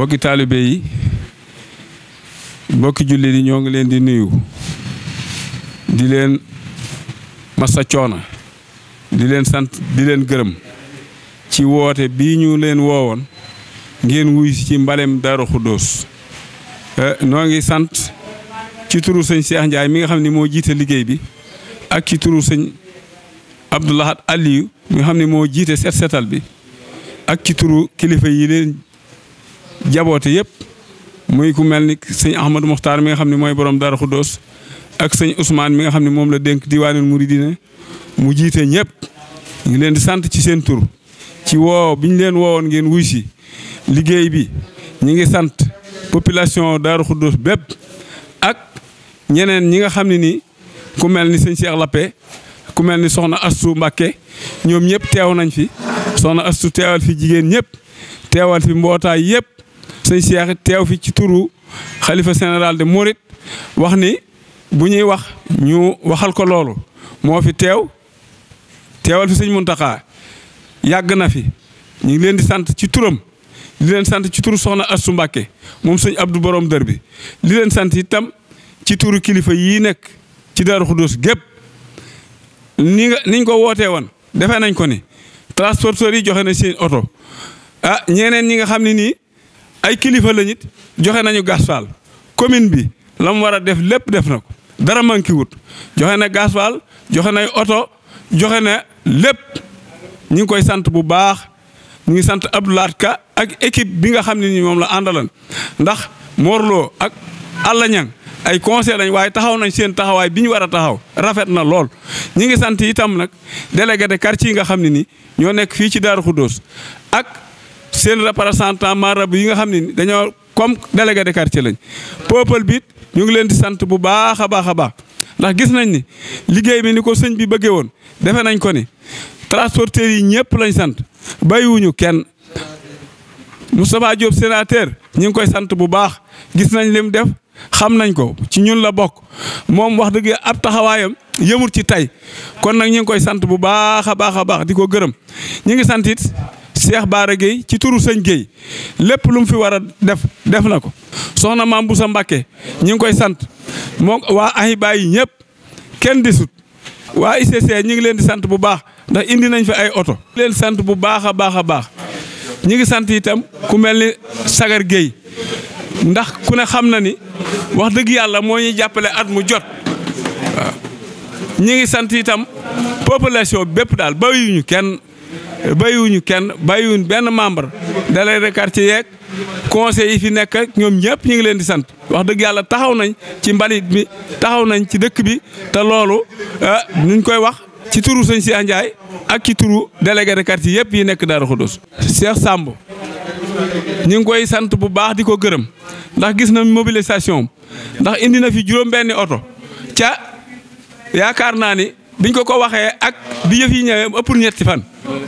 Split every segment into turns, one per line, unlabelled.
mbokki taalibe yi mbokki jullit yi ñoo ngi leen di nuyu di leen massa coona di leen sant di leen gërëm ci woote bii ñu leen woowoon ngeen wuy ci mbalem Daaru Xuddoos noo ngi sant ci turu sëñ Cheikh Ndiaye mi nga xam ne moo jiite liggéey bi ak ci turu sëñ Abdou Lahad Aliou mi nga xam ne moo jiite set setal bi ak ci turu kilifa yi leen jaboote yëpp muy ku mel ni sëñ Ahmadou Mokhtar mi nga xam ne mooy borom Daaru Xuddoos ak sëñ Ousmane mi nga xam ne moom la dénk diwaanul Muridina mu jiite ñëpp ñu ngi leen di sant ci seen tur ci woo bi ñu leen woowoon ngeen wuy si liggéey bi ñi ngi sant population Daaru Xuddoos bépp ak ñeneen ñi nga xam ne ni ku mel ni sëñ Cheikh Lappé ku mel ni soxna Astou Mbacké ñoom ñëpp teew nañ fi soxna Astou teewal fi jigéen ñëpp teewal fi mbootaay yëpp sëñ Cheikh teew fi ci turu xalifa général de Mouride wax ni bu ñuy wax ñu waxal ko loolu moo fi teewal fi sëñ Muntaxa yàgg na fi ñu ngi leen di sant ci turam li leen sant ci turu soxna Astou Mbacké moom sëñ Abdou borom dër bi li leen sant itam ci turu kilifa yii nekk ci Daaru Xuddoos gépp niñ ko wootee woon defee nañ ko ni transporteurs yi joxe na seen oto ñeneen ñi nga xam ne nii ay kilifa la nit joxe nañu gasoil commune bi la mu war a def lépp def na ko dara manqué wut joxe na gasoil joxe nay oto joxe na lépp ñu ngi koy sant bu baax ñu ngi sant Abdou Lahad Ka ak équipe bi nga xam ne ni moom la àndalan ndax Morlo ak Alla Ñang ay conseil lañ waaye taxaw nañ seen taxawaay bi ñu war a taxaw rafet na lool ñi ngi sant itam nag délégué de quartier yi nga xam ne ni ñoo nekk fii ci Daaru Xuddoos ak seen représentant marabout yi nga xam ne ni dañoo comme délégué de quartier lañ peuple bi ñu ngi leen di sant bu baax a baax a baax ndax gis nañ ni liggéey bi ni ko sëñ bi bëggee woon defe nañ ko ni transporteurs yi ñëpp lañ sant bàyyiwuñu kenn Moustapha Diop sénateur ñu ngi koy sant bu baax gis nañ lim def xam nañ ko ci ñun la bokk moom wax dëgg ab taxawaayam yëmul ci tey kon nag ñu ngi koy sant bu baax a baax a baax di ko gërëm ñu ngi sant it Cheikh Bara Gueye ci turu sëñ Gueye lépp lu mu fi war a def na ko soxna Mame Boussa Mbacké ñu ngi koy sant moom waa Ahiba yi ñëpp kenn desut waa ICC ñu ngi leen di sant bu baax ndax indi nañ fi ay oto leen sant bu baax a baax a baax ñu ngi sant itam ku mel ni Sagar Gueye ndax ku ne xam na ni wax dëgg yàlla moo ñuy jàppale at mu jot waaw ñu ngi sant itam population bépp daal bàyyiwuñu kenn bàyyiwuñ benn membre délégué de quartier yeeg conseil yi fi nekk ak ñoom ñëpp ñu ngi leen di sant wax dëgg yàlla taxaw nañ ci mbalit mi taxaw nañ ci dëkk bi te loolu nuñ koy wax ci turu sëñ Cheikh Ndiaye ak ci turu délégué de quartier yëpp yi nekk Daaru Xuddoos Cheikh Samb ñu ngi koy sant bu baax di ko gërëm ndax gis na mobilisation ndax indi na fi juróom-benni oto ca yaakaar naa ni biñ ko waxee ak bi yëf yi ñëwee ëppul ñetti fan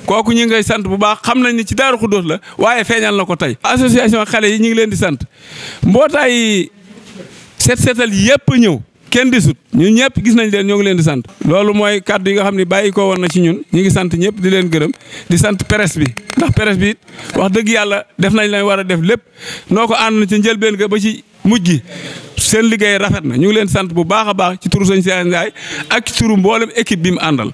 kooku ñu ngi koy sant bu baax xam nañ ni ci Daaru Xuddoos la waaye feeñal na ko tey. association xale yi ñu ngi leen di sant mbootaay set setal yëpp ñëw kenn desut ñun ñëpp gis nañ leen ñoo ngi leen di sant. loolu mooy kàddu yi nga xam ne bàyyi ko woon na ci ñun ñu ngi sant ñëpp di leen gërëm di sant presse bi ndax presse bi wax dëgg yàlla def nañ lañ war a def lépp noo ko ànd na ci njëlbeen ga ba ci mujj gi seen liggéey rafet na ñu ngi leen sant bu baax a baax ci turu sëñ Cheikh Ndiaye ak ci turu mboolem équipe bi mu àndal.